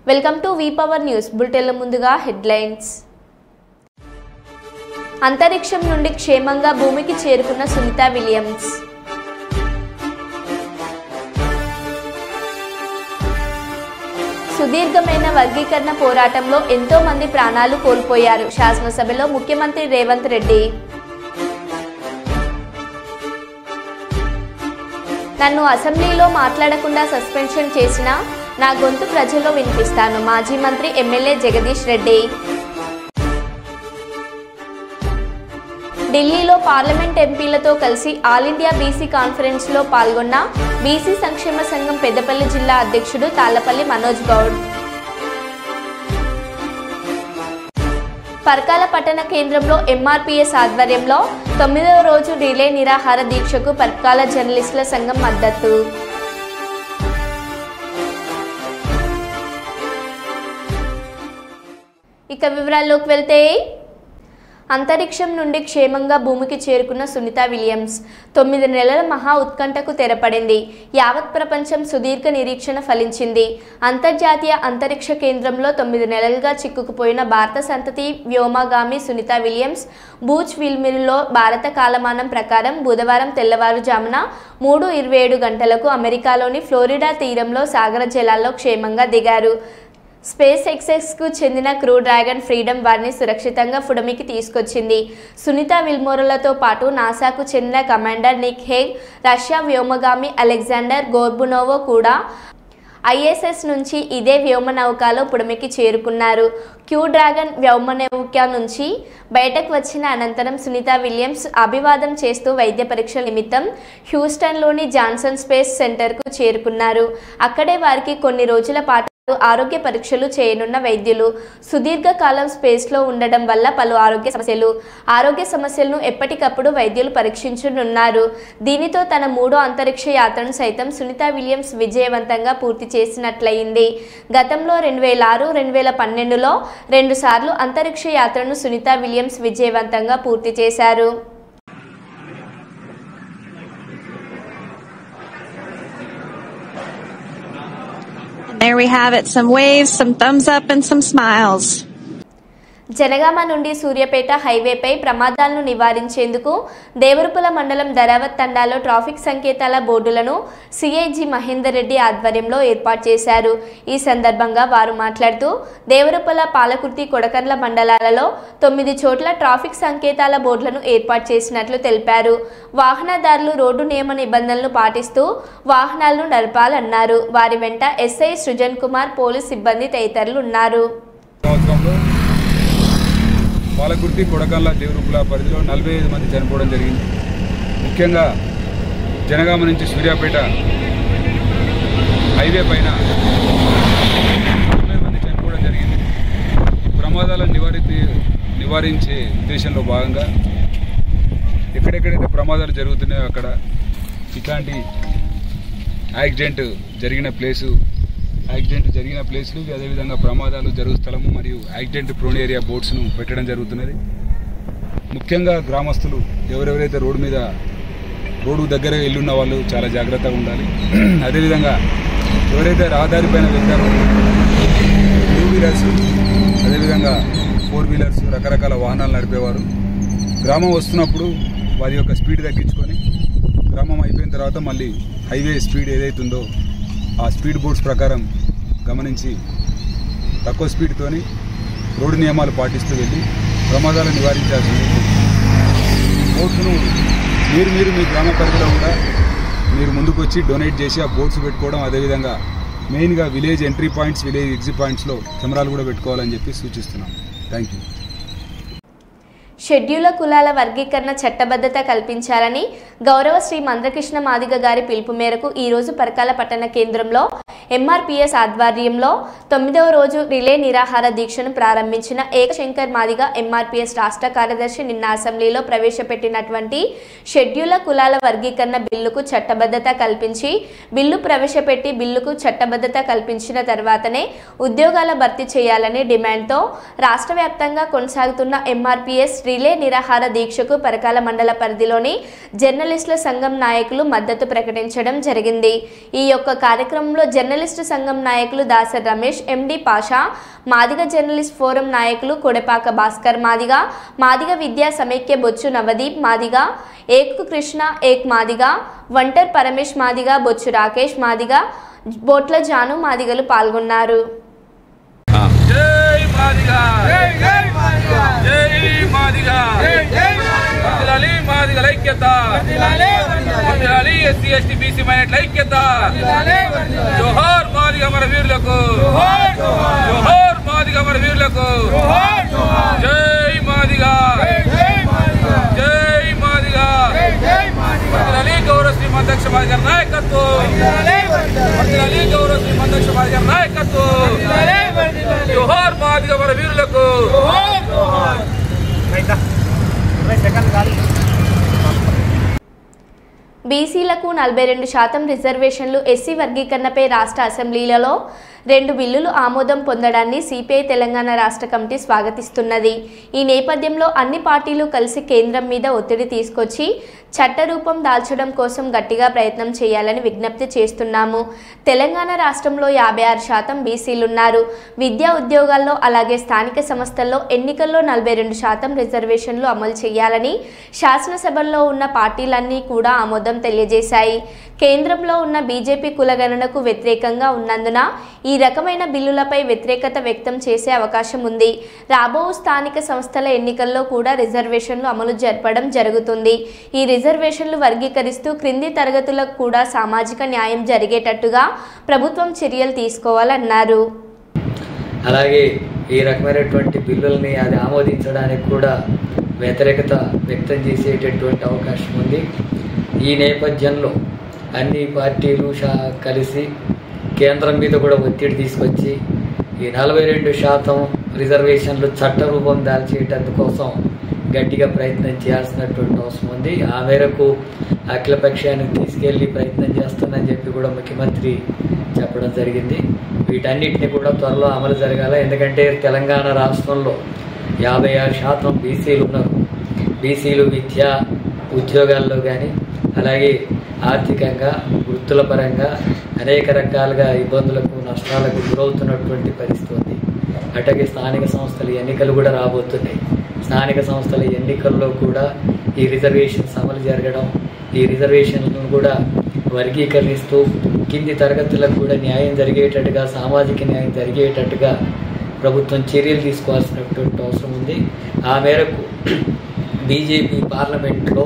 Welcome to V power news బులెటిన్ల ముందుగా headlines. అంతరిక్షం నుండి క్షేమంగా భూమికి చేరుకున్న సునీత విలియమ్స్. సుదీర్ఘమైన వర్గీకరణ పోరాటంలో ఎంతో మంది ప్రాణాలు కోల్పోయారు. శాసనసభలో ముఖ్యమంత్రి రేవంత్ రెడ్డి. నన్ను అసెంబ్లీలో మాట్లాడకుండా సస్పెన్షన్ చేసినా నా గొంతు ప్రజల్లో వినిపిస్తాను. మాజీ మంత్రి ఎమ్మెల్యే జగదీష్ రెడ్డి. ఢిల్లీలో పార్లమెంట్ ఎంపీలతో కలిసి ఆల్ ఇండియా బీసీ కాన్ఫరెన్స్లో పాల్గొన్న బీసీ సంక్షేమ సంఘం పెద్దపల్లి జిల్లా అధ్యక్షుడు తాళ్లపల్లి మనోజ్ గౌడ్. పరకాల పట్టణ కేంద్రంలో ఎంఆర్పీఎస్ ఆధ్వర్యంలో 9వ రోజు రిలే నిరాహార దీక్షకు పరకాల జర్నలిస్టుల సంఘం మద్దతు. ఇక వివరాల్లోకి వెళ్తే, అంతరిక్షం నుండి క్షేమంగా భూమికి చేరుకున్న సునీత విలియమ్స్ 9 నెలల మహా ఉత్కంఠకు తెరపడింది. యావత్ ప్రపంచం సుదీర్ఘ నిరీక్షణ ఫలించింది. అంతర్జాతీయ అంతరిక్ష కేంద్రంలో 9 నెలలుగా చిక్కుకుపోయిన భారత సంతతి వ్యోమగామి సునీత విలియమ్స్ బూచ్ విల్మిల్లో భారత కాలమానం ప్రకారం బుధవారం తెల్లవారుజామున 3:27 గంటలకు అమెరికాలోని ఫ్లోరిడా తీరంలో సాగర జలాల్లో క్షేమంగా దిగారు. స్పేస్ ఎక్స్కు చెందిన క్రూ డ్రాగన్ ఫ్రీడమ్ వారిని సురక్షితంగా పుడమికి తీసుకొచ్చింది. సునీత విల్మోరలతో పాటు నాసాకు చెందిన కమాండర్ నిక్ హేగ్, రష్యా వ్యోమగామి అలెగ్జాండర్ గోర్బునోవో కూడా ఐఎస్ఎస్ నుంచి ఇదే వ్యోమనౌకలో పుడమికి చేరుకున్నారు. క్రూ డ్రాగన్ వ్యోమనౌక నుంచి బయటకు వచ్చిన అనంతరం సునీత విలియమ్స్ అభివాదం చేస్తూ వైద్య పరీక్షల నిమిత్తం హ్యూస్టన్లోని జాన్సన్ స్పేస్ సెంటర్కు చేరుకున్నారు. అక్కడే వారికి కొన్ని రోజుల పాటు ఆరోగ్య పరీక్షలు చేయనున్న వైద్యులు. సుదీర్ఘకాలం స్పేస్లో ఉండడం వల్ల పలు ఆరోగ్య సమస్యలను ఎప్పటికప్పుడు వైద్యులు పరీక్షించనున్నారు. దీనితో తన 3వ అంతరిక్ష యాత్రను సైతం సునీత విలియమ్స్ విజయవంతంగా పూర్తి చేసినట్లయింది. గతంలో 2006, 2012లో 2 సార్లు అంతరిక్ష యాత్రను సునీత విలియమ్స్ విజయవంతంగా పూర్తి చేశారు. There we have it, some waves, some thumbs up and some smiles. Janagama నుండి సూర్యాపేట హైవేపై ప్రమాదాలను నివారించేందుకు దేవరపుల మండలం ధరావత్ తండాలో ట్రాఫిక్ సంకేతాల బోర్డులను సిఐజి మహేందర్ రెడ్డి ఆధ్వర్యంలో ఏర్పాటు చేశారు. ఈ సందర్భంగా వారు మాట్లాడుతూ దేవరపుల, పాలకుర్తి, కొడకండ్ల మండలాలలో 9 చోట్ల ట్రాఫిక్ సంకేతాల బోర్డులను ఏర్పాటు చేసినట్లు తెలిపారు. వాహనదారులు రోడ్డు నియమ నిబంధనలు పాటిస్తూ వాహనాలను నడపాలన్నారు. వారి వెంట ఎస్ఐ సృజన్ కుమార్, పోలీస్ సిబ్బంది తదితరులు ఉన్నారు. పాలకుర్తి, కొడకండ్ల, దేవరపుల పరిధిలో 45 మంది చనిపోవడం జరిగింది. ముఖ్యంగా జనగామ నుంచి సూర్యాపేట హైవే పైన 90 మంది చనిపోవడం జరిగింది. ప్రమాదాలను నివారించే ఉద్దేశంలో భాగంగా ఎక్కడెక్కడైతే ప్రమాదాలు జరుగుతున్నాయో అక్కడ ఇట్లాంటి యాక్సిడెంట్ జరిగిన ప్లేసులు అదేవిధంగా ప్రమాదాలు జరుగు స్థలము మరియు యాక్సిడెంట్ ప్రోన్ ఏరియా బోర్డ్స్ను పెట్టడం జరుగుతున్నది. ముఖ్యంగా గ్రామస్తులు ఎవరెవరైతే రోడ్డు దగ్గర ఇల్లున్న వాళ్ళు చాలా జాగ్రత్తగా ఉండాలి. అదేవిధంగా ఎవరైతే రహదారి పైన వెళ్తారో 2 వీలర్స్ అదేవిధంగా 4 వీలర్స్ రకరకాల వాహనాలు నడిపేవారు గ్రామం వస్తున్నప్పుడు వారి యొక్క స్పీడ్ తగ్గించుకొని గ్రామం అయిపోయిన తర్వాత మళ్ళీ హైవే స్పీడ్ ఏదైతుందో ఆ స్పీడ్ బోర్డ్స్ ప్రకారం గమనించి తక్కువ స్పీడ్తోని రోడ్డు నియమాలు పాటిస్తూ వెళ్ళి ప్రమాదాలను నివారించాల్సింది. బోట్స్ను మీరు మీ గ్రామ పరిధిలో కూడా మీరు ముందుకు వచ్చి డొనేట్ చేసి ఆ బోట్స్ పెట్టుకోవడం, అదేవిధంగా మెయిన్గా village entry points, village exit పాయింట్స్లో కెమెరాలు కూడా పెట్టుకోవాలని చెప్పి సూచిస్తున్నాం. Thank you. షెడ్యూల కులాల వర్గీకరణ చట్టబద్ధత కల్పించాలని గౌరవ శ్రీ మందకృష్ణ మాదిగ గారి పిలుపు మేరకు ఈరోజు పరకాల పట్టణ కేంద్రంలో ఎంఆర్పీఎస్ ఆధ్వర్యంలో 9వ రోజు రిలే నిరాహార దీక్షను ప్రారంభించిన ఏకశంకర్ మాదిగ ఎంఆర్పీఎస్ రాష్ట్ర కార్యదర్శి నిన్న అసెంబ్లీలో ప్రవేశపెట్టినటువంటి షెడ్యూల కులాల వర్గీకరణ బిల్లుకు చట్టబద్ధత కల్పించి బిల్లుకు చట్టబద్ధత కల్పించిన తర్వాతనే ఉద్యోగాల భర్తీ చేయాలని డిమాండ్తో రాష్ట్ర వ్యాప్తంగా కొనసాగుతున్న ఎంఆర్పీఎస్ రిలే నిరాహార దీక్షకు పరకాల మండల పరిధిలోని జర్నలిస్టుల సంఘం నాయకులు మద్దతు ప్రకటించడం జరిగింది. ఈ యొక్క కార్యక్రమంలో జర్నలిస్టు సంఘం నాయకులు దాసర్ రమేష్, ఎండి పాషా, మాదిగ జర్నలిస్ట్ ఫోరం నాయకులు కొడపాక భాస్కర్ మాదిగ, మాదిగ విద్యా సమైక్య బొచ్చు నవదీప్ మాదిగ, ఏక్ కృష్ణ ఏక్ మాదిగ, వంటర్ పరమేష్ మాదిగ, బొచ్చు రాకేష్ మాదిగ, బోట్ల జాను మాదిగలు పాల్గొన్నారు. బీసీలకు 42% రిజర్వేషన్లు, ఎస్సీ వర్గీకరణపై రాష్ట్ర అసెంబ్లీలలో 2 బిల్లులు ఆమోదం పొందడాన్ని సిపిఐ తెలంగాణ రాష్ట్ర కమిటీ స్వాగతిస్తున్నది. ఈ నేపథ్యంలో అన్ని పార్టీలు కలిసి కేంద్రం మీద ఒత్తిడి తీసుకొచ్చి చట్టరూపం దాల్చడం కోసం గట్టిగా ప్రయత్నం చేయాలని విజ్ఞప్తి చేస్తున్నాము. తెలంగాణ రాష్ట్రంలో 56% బీసీలున్నారు. విద్యా ఉద్యోగాల్లో అలాగే స్థానిక సంస్థల్లో ఎన్నికల్లో 42% రిజర్వేషన్లు అమలు చేయాలని శాసనసభల్లో ఉన్న పార్టీలన్నీ కూడా ఆమోదం తెలియజేశాయి. కేంద్రంలో ఉన్న బీజేపీ కులగణనకు వ్యతిరేకంగా ఉన్నందున ఈ రకమైన బిల్లులపై వ్యతిరేకత వ్యక్తం చేసే అవకాశం ఉంది. రాబో స్థానిక సంస్థల ఎన్నికల్లో కూడా రిజర్వేషన్లు అమలు జరపడం జరుగుతుంది. ఈ రిజర్వేషన్లు వర్గీకరిస్తూ క్రింది తరగతులకు కూడా సామాజిక న్యాయం జరిగేటట్టుగా ప్రభుత్వం చర్యలు తీసుకోవాలన్నారు. అలాగే ఈ రకమైనటువంటి బిల్లుల్ని అది ఆమోదించడానికి కూడా వ్యతిరేకత వ్యక్తం చేసేటటువంటి అవకాశం ఉంది. ఈ నేపథ్యంలో అన్ని పార్టీలు కలిసి కేంద్రం మీద కూడా ఒత్తిడి తీసుకొచ్చి ఈ 42% రిజర్వేషన్లు చట్టరూపం దాల్చేటందుకోసం గట్టిగా ప్రయత్నం చేయాల్సినటువంటి అవసరం ఉంది. ఆ మేరకు అఖిలపక్షానికి తీసుకెళ్లి ప్రయత్నం చేస్తానని చెప్పి కూడా ముఖ్యమంత్రి చెప్పడం జరిగింది. వీటన్నిటిని కూడా త్వరలో అమలు జరగాల. ఎందుకంటే తెలంగాణ రాష్ట్రంలో 56% బీసీలు ఉన్నారు. బీసీలు విద్యా ఉద్యోగాల్లో కానీ అలాగే ఆర్థికంగా వృత్తుల పరంగా అనేక రకాలుగా ఇబ్బందులకు నష్టాలకు గురవుతున్నటువంటి పరిస్థితి ఉంది. అట్లాగే స్థానిక సంస్థల ఎన్నికలు కూడా రాబోతున్నాయి. స్థానిక సంస్థల ఎన్నికల్లో కూడా ఈ రిజర్వేషన్స్ అమలు జరగడం, ఈ రిజర్వేషన్లను కూడా వర్గీకరిస్తూ కింది తరగతులకు కూడా న్యాయం జరిగేటట్టుగా, సామాజిక న్యాయం జరిగేటట్టుగా ప్రభుత్వం చర్యలు తీసుకోవాల్సినటువంటి అవసరం ఉంది. ఆ మేరకు బీజేపీ పార్లమెంట్లో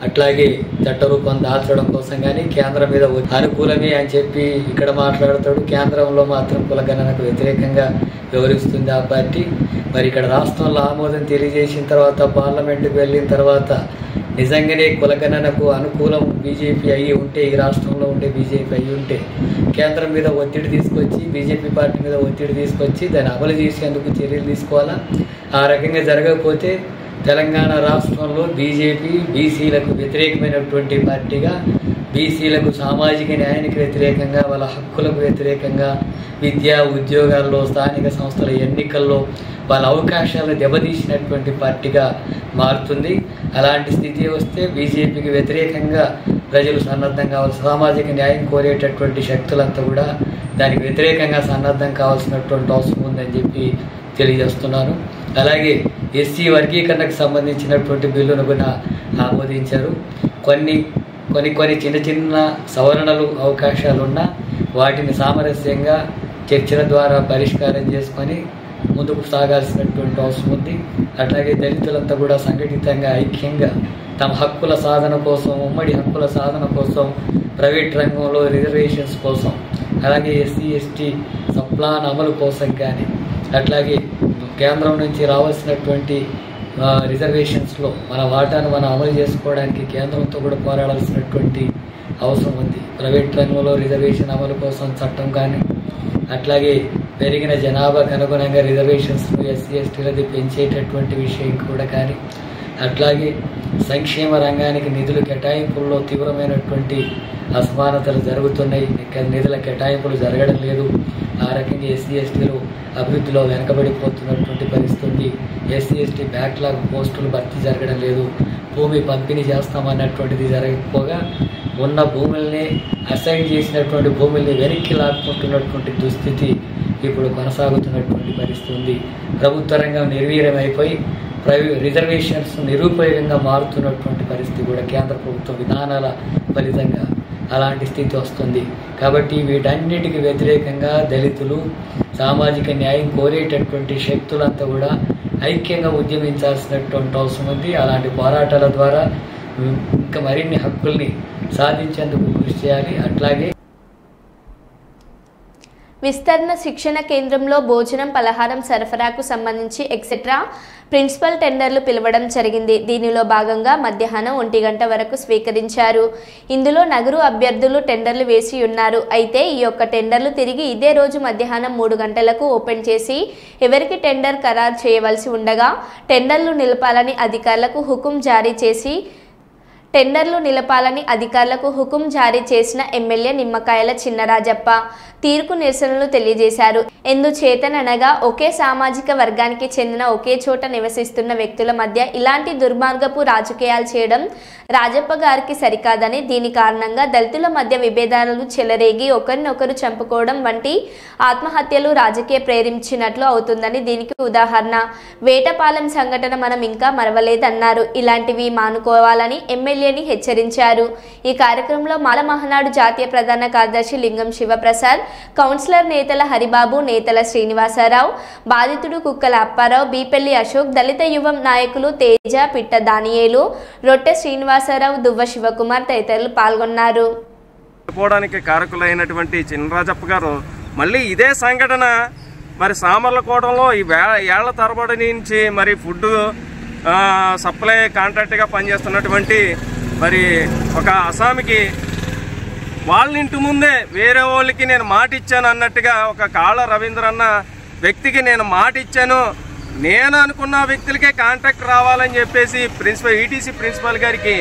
అట్లాగే చట్టరూపం దాల్చడం కోసం కానీ కేంద్రం మీద అనుకూలమే అని చెప్పి ఇక్కడ మాట్లాడతాడు. కేంద్రంలో మాత్రం కులగణనకు వ్యతిరేకంగా వివరిస్తుంది ఆ పార్టీ. మరి ఇక్కడ రాష్ట్రంలో ఆమోదం తెలియజేసిన తర్వాత పార్లమెంటుకు వెళ్ళిన తర్వాత నిజంగానే కులగణనకు అనుకూలం బీజేపీ అయ్యి ఉంటే, ఈ రాష్ట్రంలో ఉండే బీజేపీ అయ్యి ఉంటే కేంద్రం మీద ఒత్తిడి తీసుకొచ్చి, బీజేపీ పార్టీ మీద ఒత్తిడి తీసుకొచ్చి దాన్ని అమలు చేసేందుకు చర్యలు తీసుకోవాలా. ఆ రకంగా జరగకపోతే తెలంగాణ రాష్ట్రంలో బీజేపీ బీసీలకు వ్యతిరేకమైనటువంటి పార్టీగా, బీసీలకు సామాజిక న్యాయానికి వ్యతిరేకంగా, వాళ్ళ హక్కులకు వ్యతిరేకంగా, విద్యా ఉద్యోగాల్లో, స్థానిక సంస్థల ఎన్నికల్లో వాళ్ళ అవకాశాలను దెబ్బతీసినటువంటి పార్టీగా మారుతుంది. అలాంటి స్థితి వస్తే బీజేపీకి వ్యతిరేకంగా ప్రజలు సన్నద్ధం కావాలి. సామాజిక న్యాయం కోరేటటువంటి శక్తులంతా కూడా దానికి వ్యతిరేకంగా సన్నద్ధం కావాల్సినటువంటి అవసరం ఉందని చెప్పి తెలియజేస్తున్నాను. అలాగే ఎస్సీ వర్గీకరణకు సంబంధించినటువంటి బిల్లును కూడా ఆమోదించారు. కొన్ని చిన్న చిన్న సవరణలు అవకాశాలున్నా వాటిని సామరస్యంగా చర్చల ద్వారా పరిష్కారం చేసుకొని ముందుకు సాగాల్సినటువంటి అవసరం ఉంది. అట్లాగే దళితులంతా కూడా సంఘటితంగా ఐక్యంగా తమ హక్కుల సాధన కోసం, ఉమ్మడి హక్కుల సాధన కోసం, ప్రైవేట్ రంగంలో రిజర్వేషన్స్ కోసం, అలాగే ఎస్సీ ఎస్టీ సప్లాన్ అమలు కోసం కానీ, అట్లాగే కేంద్రం నుంచి రావాల్సినటువంటి రిజర్వేషన్స్లో మన వాటాను మనం అమలు చేసుకోవడానికి కేంద్రంతో కూడా పోరాడాల్సినటువంటి అవసరం ఉంది. ప్రైవేట్ రంగంలో రిజర్వేషన్ అమలు కోసం చట్టం కానీ, అట్లాగే పెరిగిన జనాభాకు అనుగుణంగా రిజర్వేషన్స్ను ఎస్సీ ఎస్టీలది పెంచేటటువంటి విషయం కూడా కానీ, అట్లాగే సంక్షేమ రంగానికి నిధులు కేటాయింపుల్లో తీవ్రమైనటువంటి అసమానతలు జరుగుతున్నాయి, నిధుల కేటాయింపులు జరగడం లేదు. ఆ రకంగా ఎస్సీ ఎస్టీలు అభివృద్ధిలో వెనకబడిపోతున్నటువంటి పరిస్థితి. ఎస్సీ ఎస్టీ బ్యాక్లాగ్ పోస్టులు భర్తీ జరగడం లేదు. భూమి పంపిణీ చేస్తామన్నటువంటిది జరగకపోగా ఉన్న భూముల్ని అసైన్ చేసినటువంటి భూముల్ని వెనక్కి లాక్కుంటున్నటువంటి దుస్థితి ఇప్పుడు కొనసాగుతున్నటువంటి పరిస్థితి ఉంది. ప్రభుత్వ రంగం నిర్వీర్యమైపోయి రిజర్వేషన్స్ నిరుపయోగంగా మారుతున్నటువంటి పరిస్థితి కూడా కేంద్ర ప్రభుత్వ విధానాల ఫలితంగా అలాంటి స్థితి వస్తుంది. కాబట్టి వీటన్నిటికి వ్యతిరేకంగా దళితులు సామాజిక న్యాయం కోరేటటువంటి శక్తులంతా కూడా ఐక్యంగా ఉద్యమించాల్సినటువంటి అవసరం ఉంది. అలాంటి పోరాటాల ద్వారా ఇంకా మరిన్ని హక్కుల్ని సాధించేందుకు కృషి చేయాలి. అట్లాగే విస్తరణ శిక్షణ కేంద్రంలో భోజనం పలహారం సరఫరాకు సంబంధించి ఎక్సెట్రా ప్రిన్సిపల్ టెండర్లు పిలవడం జరిగింది. దీనిలో భాగంగా మధ్యాహ్నం 1 గంట వరకు స్వీకరించారు. ఇందులో నగరు అభ్యర్థులు టెండర్లు వేసి ఉన్నారు. అయితే ఈ యొక్క టెండర్లు తిరిగి ఇదే రోజు మధ్యాహ్నం 3 గంటలకు ఓపెన్ చేసి ఎవరికి టెండర్ ఖరారు చేయవలసి ఉండగా టెండర్లు నిలపాలని అధికారులకు హుకుం జారీ చేసిన ఎమ్మెల్యే నిమ్మకాయల చిన్నరాజప్ప తీరుకు నిరసనలు తెలియజేశారు. ఎందుచేతననగా ఒకే సామాజిక వర్గానికి చెందిన ఒకే చోట నివసిస్తున్న వ్యక్తుల మధ్య ఇలాంటి దుర్మార్గపు రాజకీయాలు చేయడం రాజప్ప గారికి సరికాదని, దీని కారణంగా దళితుల మధ్య విభేదాలు చెలరేగి ఒకరినొకరు చంపుకోవడం వంటి ఆత్మహత్యలు రాజకీయ ప్రేరించినట్లు అవుతుందని దీనికి ఉదాహరణ వేటపాలెం సంఘటన మనం ఇంకా మరవలేదన్నారు. ఇలాంటివి మానుకోవాలని ఎమ్మెల్యేని హెచ్చరించారు. ఈ కార్యక్రమంలో మాల మహానాడు జాతీయ ప్రధాన కార్యదర్శి లింగం శివప్రసాద్, కౌన్సిలర్ నేతల హరిబాబు, నేతల శ్రీనివాసరావు, బాధితుడు కుక్కల అప్పారావు, బీపెల్లి అశోక్, దళిత యువం నాయకులు తేజ, పిట్ట దానియేలు, రొట్టె శ్రీనివాసరావు, దువ్వ శివకుమార్ తదితరులు పాల్గొన్నారు. పోవడానికి కారకులైనటువంటి చిన్నరాజప్ప గారు మళ్ళీ ఇదే సంఘటన మరి సామర్లకోటంలో ఈ ఏళ్ల తరబడి నుంచి మరి ఫుడ్ సప్లై కాంట్రాక్ట్గా పనిచేస్తున్నటువంటి మరి ఒక అసామికి వాళ్ళ ఇంటి ముందే వేరే వాళ్ళకి నేను మాట ఇచ్చాను అన్నట్టుగా ఒక కాళ్ళ రవీంద్ర అన్న వ్యక్తికి నేను మాట ఇచ్చాను, నేను అనుకున్న వ్యక్తులకే కాంట్రాక్ట్ రావాలని చెప్పేసి ఈటీసీ ప్రిన్సిపల్ గారికి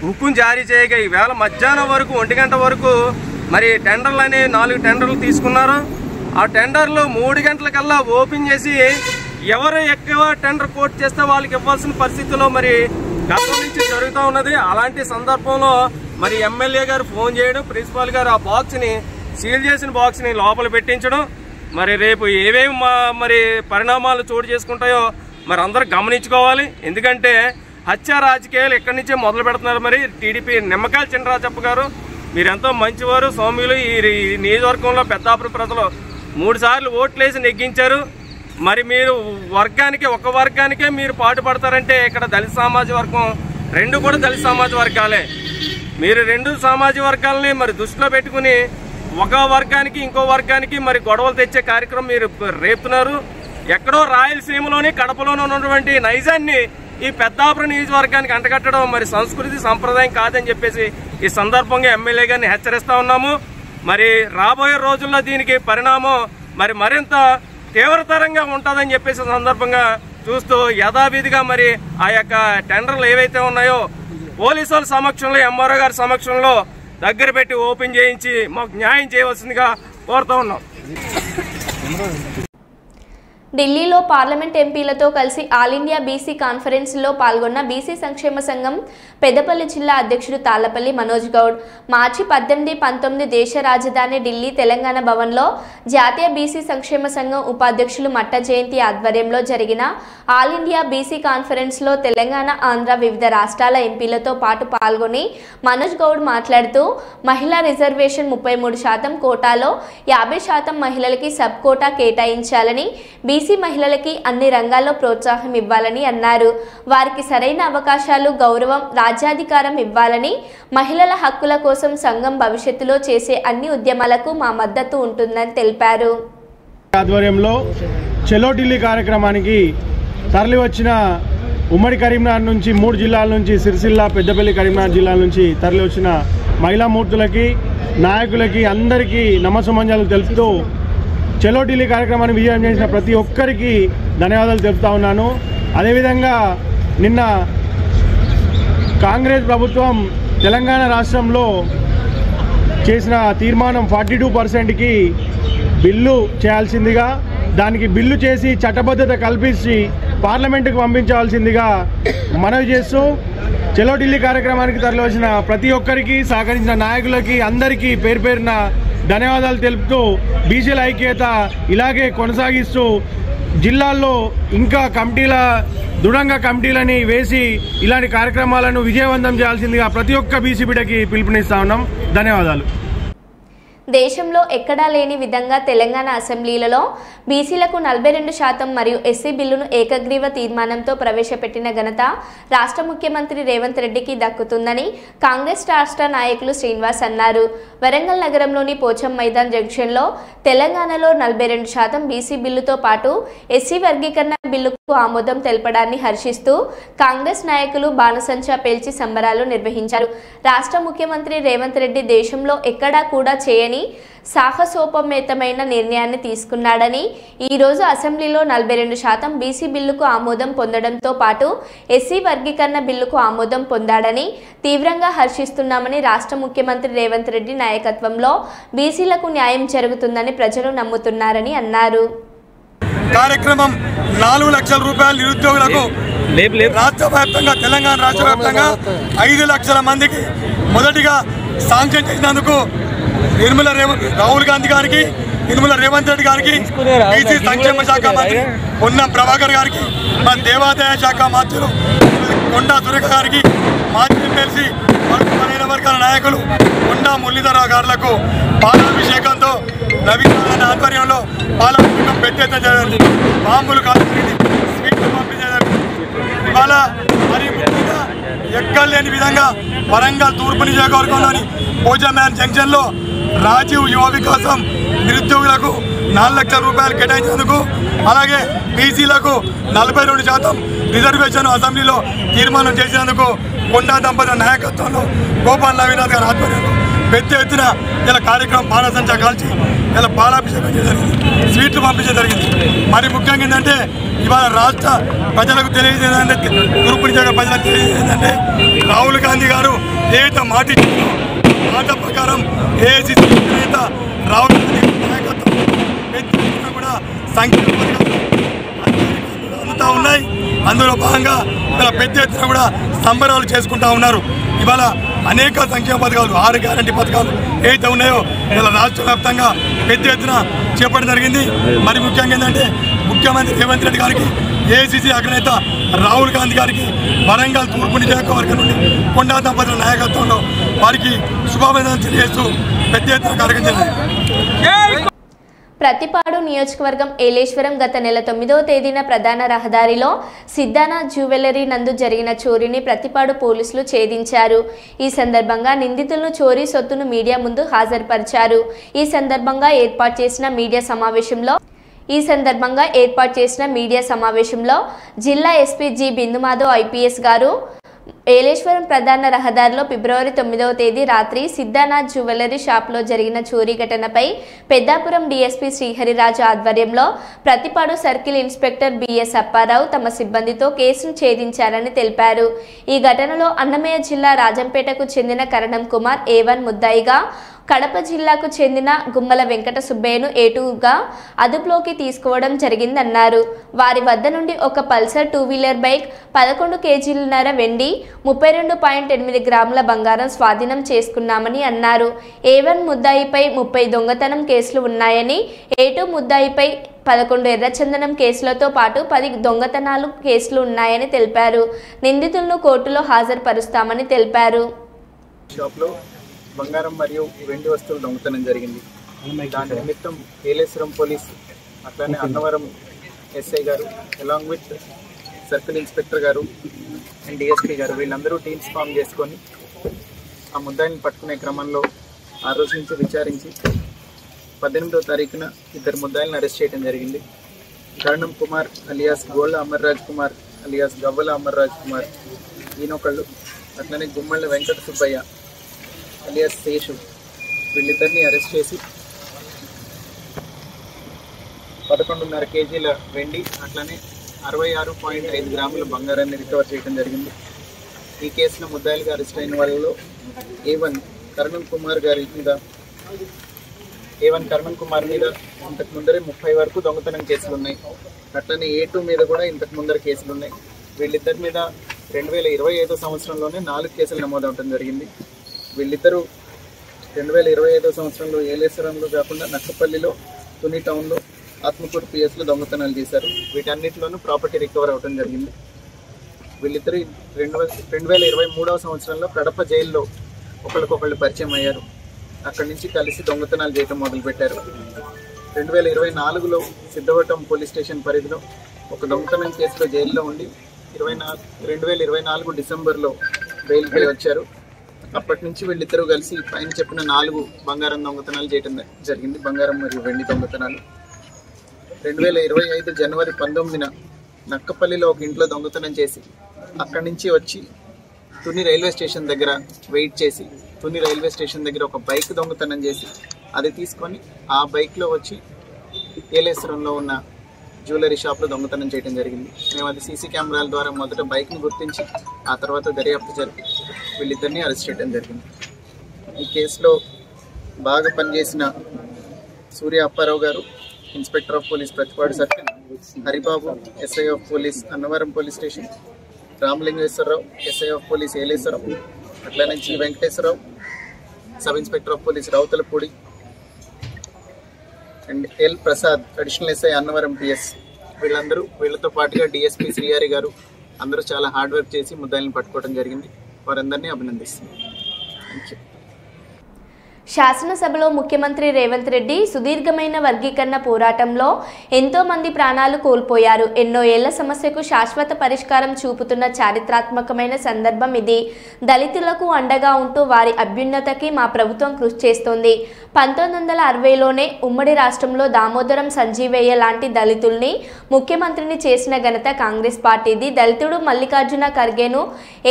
హుకుం జారీ చేయగా ఈవేళ మధ్యాహ్నం వరకు 1 గంట వరకు మరి టెండర్లు అనేవి 4 టెండర్లు తీసుకున్నారు. ఆ టెండర్లు 3 గంటలకల్లా ఓపెన్ చేసి ఎవరు ఎక్కువ టెండర్ కోట్ చేస్తే వాళ్ళకి ఇవ్వాల్సిన పరిస్థితుల్లో మరి గతం నుంచి జరుగుతూ ఉన్నది. అలాంటి సందర్భంలో మరి ఎమ్మెల్యే గారు ఫోన్ చేయడం, ప్రిన్సిపాల్ గారు ఆ బాక్స్ని సీల్ చేసిన బాక్స్ని లోపల పెట్టించడం, మరి రేపు ఏవేమి మరి పరిణామాలు చోటు చేసుకుంటాయో మరి అందరూ గమనించుకోవాలి. ఎందుకంటే హత్య రాజకీయాలు ఎక్కడి నుంచే మొదలు పెడుతున్నారు. మరి టీడీపీ నిమ్మకాయల చినరాజప్ప గారు మీరెంతో మంచివారు, సౌమ్యులు. ఈ నియోజకవర్గంలో పెద్దాపురం ప్రజలు 3 సార్లు ఓట్లేసి నెగ్గించారు. మరి మీరు ఒక వర్గానికే మీరు పాటుపడతారంటే ఇక్కడ దళిత సమాజ వర్గం 2 కూడా దళిత సమాజ వర్గాలే. మీరు 2 సామాజిక వర్గాలని మరి దృష్టిలో పెట్టుకుని ఒక వర్గానికి ఇంకో వర్గానికి మరి గొడవలు తెచ్చే కార్యక్రమం మీరు రేపుతున్నారు. ఎక్కడో రాయలసీమలోని కడపలోనే ఉన్నటువంటి నైజాన్ని ఈ పెద్దాపురం నియోజకవర్గానికి అంటగట్టడం మరి సంస్కృతి సంప్రదాయం కాదని చెప్పేసి ఈ సందర్భంగా ఎమ్మెల్యే గారిని హెచ్చరిస్తా ఉన్నాము. మరి రాబోయే రోజుల్లో దీనికి పరిణామం మరి మరింత తీవ్రతరంగా ఉంటుందని చెప్పేసి సందర్భంగా చూస్తూ యథావిధిగా మరి ఆ యొక్క టెండర్లు ఏవైతే ఉన్నాయో పోలీసుల సమక్షంలో, ఎంఆర్ఓ గారి సమక్షంలో దగ్గర పెట్టి ఓపెన్ చేయించి మాకు న్యాయం చేయవలసిందిగా కోరుతూ ఉన్నాం. ఢిల్లీలో పార్లమెంట్ ఎంపీలతో కలిసి ఆల్ ఇండియా బీసీ కాన్ఫరెన్స్లో పాల్గొన్న బీసీ సంక్షేమ సంఘం పెద్దపల్లి జిల్లా అధ్యక్షుడు తాళ్లపల్లి మనోజ్ గౌడ్ మార్చి 18, 19 దేశ రాజధాని ఢిల్లీ తెలంగాణ భవన్లో జాతీయ బీసీ సంక్షేమ సంఘం ఉపాధ్యక్షులు మట్ట జయంతి ఆధ్వర్యంలో జరిగిన ఆల్ ఇండియా బీసీ కాన్ఫరెన్స్లో తెలంగాణ, ఆంధ్ర వివిధ రాష్ట్రాల ఎంపీలతో పాటు పాల్గొని మనోజ్ గౌడ్ మాట్లాడుతూ మహిళా రిజర్వేషన్ 33% కోటాలో 50% మహిళలకి సబ్ కోటా కేటాయించాలని, బీసీ మహిళలకి అన్ని రంగాల్లో ప్రోత్సాహం ఇవ్వాలని అన్నారు. వారికి సరైన అవకాశాలు, గౌరవం, రాజ్యాధికారం ఇవ్వాలని, మహిళల హక్కుల కోసం సంఘం భవిష్యత్తులో చేసే అన్ని ఉద్యమాలకు మా మద్దతు ఉంటుందని తెలిపారు. ఆధ్వర్యంలో చలో ఢిల్లీ కార్యక్రమానికి తరలి వచ్చిన ఉమ్మడి కరీంనగర్ నుంచి 3 జిల్లాల నుంచి సిరిసిల్ల, పెద్దపల్లి, కరీంనగర్ జిల్లాల నుంచి తరలి వచ్చిన మహిళా మూర్తులకి, నాయకులకి అందరికీ నమస్సుమంజలు తెలుపుతూ చలో ఢిల్లీ కార్యక్రమాన్ని విజయం చేసిన ప్రతి ఒక్కరికి ధన్యవాదాలు తెలుపుతా ఉన్నాను. అదేవిధంగా నిన్న కాంగ్రెస్ ప్రభుత్వం తెలంగాణ రాష్ట్రంలో చేసిన తీర్మానం 42%కి బిల్లు చేయాల్సిందిగా, దానికి బిల్లు చేసి చట్టబద్ధత కల్పించి పార్లమెంటుకు పంపించాల్సిందిగా మనవి చేస్తూ చలో ఢిల్లీ కార్యక్రమానికి తరలివచ్చిన ప్రతి ఒక్కరికి, సహకరించిన నాయకులకి అందరికీ పేరు పేరున ధన్యవాదాలు తెలుపుతూ బీసీల ఐక్యత ఇలాగే కొనసాగిస్తూ జిల్లాల్లో ఇంకా దృఢంగా కమిటీలని వేసి ఇలాంటి కార్యక్రమాలను విజయవంతం చేయాల్సిందిగా ప్రతి ఒక్క బీసీ బిడ్డకి పిలుపునిస్తా ఉన్నాం. ధన్యవాదాలు. దేశంలో ఎక్కడా లేని విధంగా తెలంగాణ అసెంబ్లీలలో బీసీలకు 42% మరియు ఎస్సీ బిల్లును ఏకగ్రీవ తీర్మానంతో ప్రవేశపెట్టిన ఘనత రాష్ట్ర ముఖ్యమంత్రి రేవంత్ రెడ్డికి దక్కుతుందని కాంగ్రెస్ రాష్ట్ర నాయకులు శ్రీనివాస్ అన్నారు. వరంగల్ నగరంలోని పోచం మైదాన్ జంక్షన్లో తెలంగాణలో 42% బీసీ బిల్లుతో పాటు ఎస్సీ వర్గీకరణ బిల్లుకు ఆమోదం తెలపడాన్ని హర్షిస్తూ కాంగ్రెస్ నాయకులు బాణసంచా పేల్చి సంబరాలు నిర్వహించారు. రాష్ట్ర ముఖ్యమంత్రి రేవంత్ రెడ్డి దేశంలో ఎక్కడా కూడా చేయని సాహసోపేతమైన నిర్ణయాన్ని తీసుకున్నాడని, ఈరోజు అసెంబ్లీలో 42% బీసీ బిల్లుకు ఆమోదం పొందడంతో పాటు ఎస్సీ వర్గీకరణ బిల్లుకు ఆమోదం పొందాడని తీవ్రంగా హర్షిస్తున్నామని, రాష్ట్ర ముఖ్యమంత్రి రేవంత్ రెడ్డి నాయకత్వంలో బీసీలకు న్యాయం జరుగుతుందని ప్రజలు నమ్ముతున్నారని అన్నారు. కార్యక్రమం 4 లక్షల రూపాయల నిరుద్యోగులకు రాష్ట్ర వ్యాప్తంగా, తెలంగాణ రాష్ట్ర వ్యాప్తంగా 5 లక్షల మందికి మొదటిగా శాంక్షన్ చేసినందుకు రాహుల్ గాంధీ గారికి, నిర్మల రేవంత్ రెడ్డి గారికి, బీసీ సంక్షేమ శాఖ మంత్రి పొన్నం ప్రభాకర్ గారికి, మన దేవాదాయ శాఖ మంత్రులు కొండా సురేఖ గారికి, మాజీ ఎమ్మెల్సీ బలైన వర్గాల నాయకులు కొండా మురళీధర గారులకు పాలాభిషేకంతో రవినారాయణ ఆధ్వర్యంలో పాలాభిషేకం పెట్టేత జరిగింది. బాంబులు కాల్చింది, స్వీట్లు పంపించేది. ఇవాళ మరి ముఖ్యంగా ఎక్కడ లేని విధంగా వరంగల్ తూర్పు నియోజకవర్గంలోని పోచమ్యాన్ జంక్షన్లో రాజీవ్ యువ వికాసం నిరుద్యోగులకు 4 లక్షల రూపాయలు కేటాయించినందుకు, అలాగే బీసీలకు 42% రిజర్వేషన్ అసెంబ్లీలో తీర్మానం చేసినందుకు కొండా దంపతుల నాయకత్వంలో గోపాల్ నవీనాథ్ గారి ఆధ్వర్యంలో పెద్ద ఎత్తున ఇలా కార్యక్రమం బాణసంచా కాల్చి ఇలా పాలాభిషేకం జరిగింది, స్వీట్లు పంపించడం జరిగింది. మరి ముఖ్యంగా ఏంటంటే ఇవాళ రాష్ట్ర ప్రజలకు తెలియజేదంటే, తూర్పు నియోజకవర్గ ప్రజలకు తెలియజేదంటే, రాహుల్ గాంధీ గారు ఏదైతే మాట మాట ప్రకారం ఏఐసీసీ నేత రాహుల్ గాంధీ నాయకత్వం కూడా సంక్షేమ పథకాలు అందుతూ ఉన్నాయి. అందులో భాగంగా ఇలా పెద్ద ఎత్తున కూడా సంబరాలు చేసుకుంటూ ఉన్నారు. ఇవాళ అనేక సంక్షేమ పథకాలు, 6 గ్యారంటీ పథకాలు ఏదైతే ఉన్నాయో ఇలా రాష్ట్ర వ్యాప్తంగా పెద్ద ఎత్తున చేపట్టడం జరిగింది. మరి ముఖ్యంగా ఏంటంటే ముఖ్యమంత్రి రేవంత్ రెడ్డి గారికి, ఏఐసీసీ అగ్రనేత రాహుల్ గాంధీ గారికి వరంగల్ తూర్పు నియోజకవర్గం నుండి కొండా దంపతుల నాయకత్వంలో వారికి శుభాభినందనలు తెలియజేస్తూ పెద్ద ఎత్తున కార్యక్రమం జరిగింది. ప్రతిపాడు నియోజకవర్గం ఏలేశ్వరం గత నెల 9వ తేదీన ప్రధాన రహదారిలో సిద్ధానా జ్యువెలరీ నందు జరిగిన చోరీని ప్రతిపాడు పోలీసులు ఛేదించారు. ఈ సందర్భంగా నిందితులను చోరీ సొత్తును మీడియా ముందు హాజరుపరిచారు. ఈ సందర్భంగా ఏర్పాటు చేసిన మీడియా సమావేశంలో జిల్లా ఎస్పీ జి బిందుమాధవ్ ఐపీఎస్ గారు ఏలేశ్వరం ప్రధాన రహదారిలో ఫిబ్రవరి 9వ తేదీ రాత్రి సిద్ధానాథ్ జ్యువెలరీ షాప్లో జరిగిన చోరీ ఘటనపై పెద్దాపురం డీఎస్పీ శ్రీహరిరాజు ఆధ్వర్యంలో Prathipadu circle inspector B S Apparao తమ సిబ్బందితో కేసును ఛేదించారని తెలిపారు. ఈ ఘటనలో అన్నమయ్య జిల్లా రాజంపేటకు చెందిన కరణం కుమార్ A1 ముద్దాయిగా, కడప జిల్లాకు చెందిన గుమ్మల వెంకట సుబ్బయ్యను A2గా అదుపులోకి తీసుకోవడం జరిగిందన్నారు. వారి వద్ద నుండి ఒక పల్సర్ 2-వీలర్ బైక్, 11 కేజీలన్నర వెండి, 32.8 గ్రాముల బంగారం స్వాధీనం చేసుకున్నామని అన్నారు. A1 ముద్దాయిపై 30 దొంగతనం కేసులు ఉన్నాయని, A2 ముద్దాయిపై 11 ఎర్రచందనం కేసులతో పాటు 10 దొంగతనాలు కేసులు ఉన్నాయని తెలిపారు. నిందితులను కోర్టులో హాజరుపరుస్తామని తెలిపారు. బంగారం మరియు వెండి వస్తువులు దొంగతనం జరిగింది. దాని నిమిత్తం ఏలేశ్వరం పోలీస్, అట్లానే అన్నవరం ఎస్ఐ గారు, అలాంగ్ విత్ సర్కిల్ ఇన్స్పెక్టర్ గారు అండ్ డిఎస్పీ గారు వీళ్ళందరూ టీమ్స్ ఫామ్ చేసుకొని ఆ ముద్దాయిని పట్టుకునే క్రమంలో ఆ రోజు నుంచి విచారించి 18వ తారీఖున 2 ముద్దాయిలను అరెస్ట్ చేయడం జరిగింది. కరణం కుమార్ అలియాస్ గోళ్ళ అమర్రాజ్ కుమార్ అలియాస్ గవ్వల అమర్రాజ్ కుమార్ ఈయనొకళ్ళు, అట్లనే గుమ్మళ్ళ వెంకట సుబ్బయ్య అలియాస్ శేషు వీళ్ళిద్దరిని అరెస్ట్ చేసి 11.5 కేజీల వెండి, అట్లనే 66.5 గ్రాముల బంగారాన్ని రికవర్ చేయడం జరిగింది. ఈ కేసులో ముద్దాయిలుగా అరెస్ట్ అయిన వాళ్ళలో A1 కరణం కుమార్ గారి మీద A1 కరణం కుమార్ మీద ఇంతకు ముందరే 30 వరకు దొంగతనం కేసులు ఉన్నాయి. అట్లనే A2 మీద కూడా ఇంతకు ముందర కేసులు ఉన్నాయి. వీళ్ళిద్దరి మీద 2025 సంవత్సరంలోనే 4 కేసులు నమోదవడం జరిగింది. వీళ్ళిద్దరూ 2025 సంవత్సరంలో ఏలేశ్వరంలో కాకుండా నక్కపల్లిలో, తుని టౌన్లో, ఆత్మకూరు పిఎస్లో దొంగతనాలు చేశారు. వీటన్నిటిలోనూ ప్రాపర్టీ రికవర్ అవడం జరిగింది. వీళ్ళిద్దరు 2023 సంవత్సరంలో కడప జైల్లో ఒకరికొకళ్ళు పరిచయం అయ్యారు. అక్కడి నుంచి కలిసి దొంగతనాలు చేయటం మొదలుపెట్టారు. 2024లో సిద్ధవటం పోలీస్ స్టేషన్ పరిధిలో ఒక దొంగతనం కేసులో జైల్లో ఉండి 2024 డిసెంబర్లో బెయిల్పై వచ్చారు. అప్పటి నుంచి వీళ్ళిద్దరూ కలిసి పైన చెప్పిన 4 బంగారం దొంగతనాలు చేయడం జరిగింది. బంగారం మరియు వెండి దొంగతనాలు. 2025 జనవరి 19న నక్కపల్లిలో ఒక ఇంట్లో దొంగతనం చేసి అక్కడి నుంచి వచ్చి తుని రైల్వే స్టేషన్ దగ్గర వెయిట్ చేసి తుని రైల్వే స్టేషన్ దగ్గర ఒక బైక్ దొంగతనం చేసి అది తీసుకొని ఆ బైక్లో వచ్చి ఏలేశ్వరంలో ఉన్న జ్యువెలరీ షాప్లో దొంగతనం చేయడం జరిగింది. మేము అది సీసీ కెమెరాల ద్వారా మొదట బైక్ని గుర్తించి ఆ తర్వాత దర్యాప్తు జరిపి వీళ్ళిద్దరిని అరెస్ట్ చేయడం జరిగింది. ఈ కేసులో బాగా పనిచేసిన సూర్య అప్పారావు గారు, inspector of police Prathipadu circle, Haribabu SI of police Annavaram police station, Ramalingeswararao SI of police Yeleswaram, అట్లా నుంచి Venkateswararao sub inspector of police Ravutulapudi and L Prasad additional SI Annavaram PS, వీళ్ళతో పాటుగా డిఎస్పీ శ్రీహరి గారు అందరూ చాలా హార్డ్ వర్క్ చేసి ముద్దాయిలను పట్టుకోవడం జరిగింది. వారందరినీ అభినందిస్తున్నాం. Thank you. శాసనసభలో ముఖ్యమంత్రి రేవంత్ రెడ్డి సుదీర్ఘమైన వర్గీకరణ పోరాటంలో ఎంతో మంది ప్రాణాలు కోల్పోయారు. ఎన్నో ఏళ్ల సమస్యకు శాశ్వత పరిష్కారం చూపుతున్న చారిత్రాత్మకమైన సందర్భం ఇది. దళితులకు అండగా ఉంటూ వారి అభ్యున్నతికి మా ప్రభుత్వం కృషి చేస్తోంది. 1960లోనే ఉమ్మడి రాష్ట్రంలో దామోదరం సంజీవయ్య లాంటి దళితుల్ని ముఖ్యమంత్రిని చేసిన ఘనత కాంగ్రెస్ పార్టీది. దళితుడు మల్లికార్జున ఖర్గేను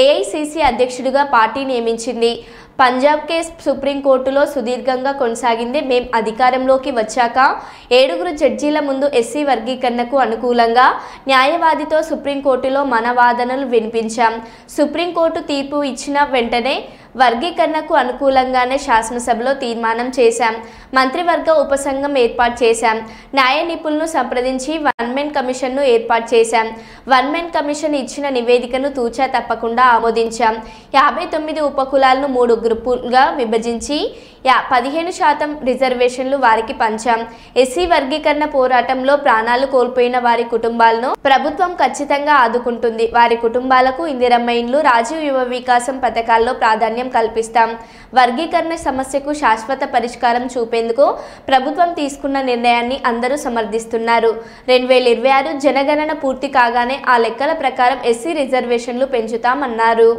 ఏఐసిసి అధ్యక్షుడిగా పార్టీ నియమించింది. పంజాబ్ కేసు సుప్రీంకోర్టులో సుదీర్ఘంగా కొనసాగింది. మేం అధికారంలోకి వచ్చాక 7 జడ్జీల ముందు ఎస్సీ వర్గీకరణకు అనుకూలంగా న్యాయవాదితో సుప్రీంకోర్టులో మన వాదనలు వినిపించాం. సుప్రీంకోర్టు తీర్పు ఇచ్చిన వెంటనే వర్గీకరణకు అనుకూలంగానే శాసనసభలో తీర్మానం చేశాం. మంత్రివర్గ ఉపసంఘం ఏర్పాటు చేశాం. న్యాయ నిపుణులను సంప్రదించి 1 మెన్ కమిషన్ను ఏర్పాటు చేశాం. 1 మెన్ కమిషన్ ఇచ్చిన నివేదికను తూచా తప్పకుండా ఆమోదించాం. 59 ఉపకులాలను 3 గ్రూపులుగా విభజించి 15% రిజర్వేషన్లు వారికి పంచాం. ఎస్సీ వర్గీకరణ పోరాటంలో ప్రాణాలు కోల్పోయిన వారి కుటుంబాలను ప్రభుత్వం ఖచ్చితంగా ఆదుకుంటుంది. వారి కుటుంబాలకు ఇందిరమ్మ ఇండ్లు, రాజీవ్ యువ వికాసం పథకాల్లో ప్రాధాన్యం కల్పిస్తాం. వర్గీకరణ సమస్యకు శాశ్వత పరిష్కారం చూపేందుకు ప్రభుత్వం తీసుకున్న నిర్ణయాన్ని అందరూ సమర్థిస్తున్నారు. 2026 జనగణన పూర్తి కాగానే ఆ లెక్కల ప్రకారం ఎస్సీ రిజర్వేషన్లు పెంచుతామన్నారు.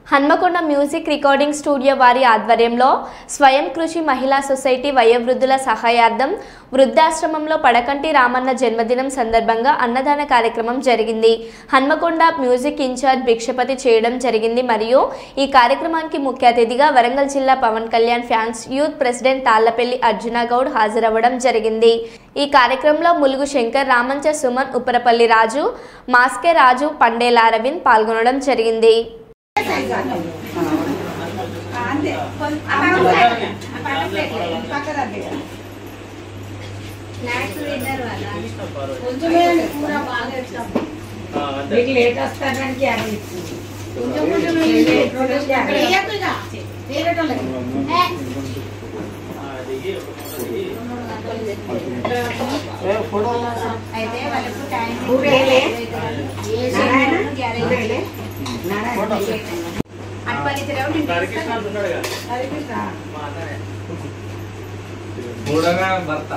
హన్మకొండ మ్యూజిక్ రికార్డింగ్ స్టూడియో వారి ఆధ్వర్యంలో స్వయం కృషి మహిళా సొసైటీ వయోవృద్ధుల సహాయార్థం వృద్ధాశ్రమంలో పడకంటి రామన్న జన్మదినం సందర్భంగా అన్నదాన కార్యక్రమం జరిగింది. హన్మకొండ మ్యూజిక్ ఇన్ఛార్జ్ భిక్షపతి చేయడం జరిగింది. మరియు ఈ కార్యక్రమానికి ముఖ్య అతిథిగా వరంగల్ జిల్లా Pawan Kalyan fans youth president Tallapalli Arjuna Goud హాజరవ్వడం జరిగింది. ఈ కార్యక్రమంలో ములుగు శంకర్, రామంచ సుమన్, ఉప్పరపల్లి రాజు, మాస్కే రాజు, పండేల అరవింద్ పాల్గొనడం జరిగింది. భర్త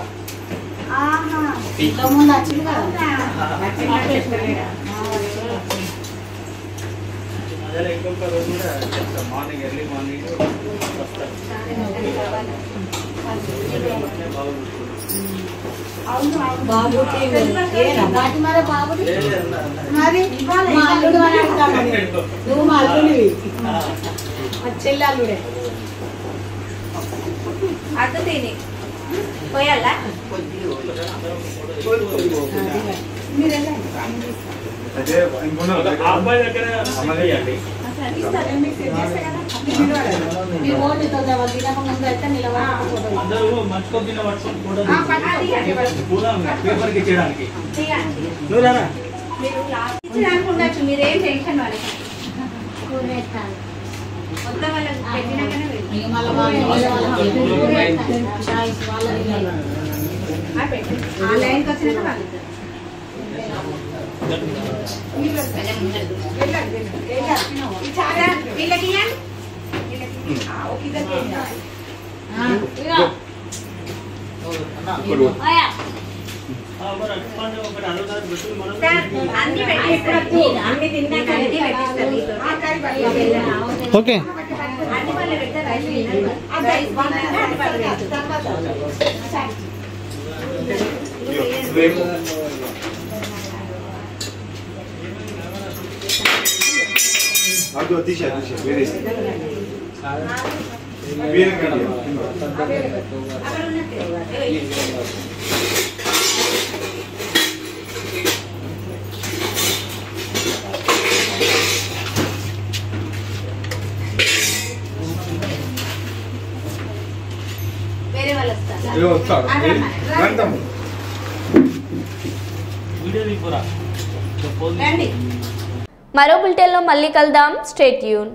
మార్నింగ్ ఎర్లీ మార్నింగ్ చెల్లాలుడే అటు తిని పోయాలా అబ్బాయి దగ్గర అందరూ మంచుకొద్దిన వర్షం కూడా పేపర్కి చేయడానికి అనుకుండొచ్చు. మీరేం టెన్షన్ వాళ్ళకి మొత్తం వాళ్ళకి పెట్టినాకనే ఆ లైన్కి వచ్చినాక వాళ్ళు వీళ్ళకి ఓకే వేరే వాళ్ళు వస్తారు. మరో బులెటిన్లో మళ్ళీ కలుద్దాం. Stay tune.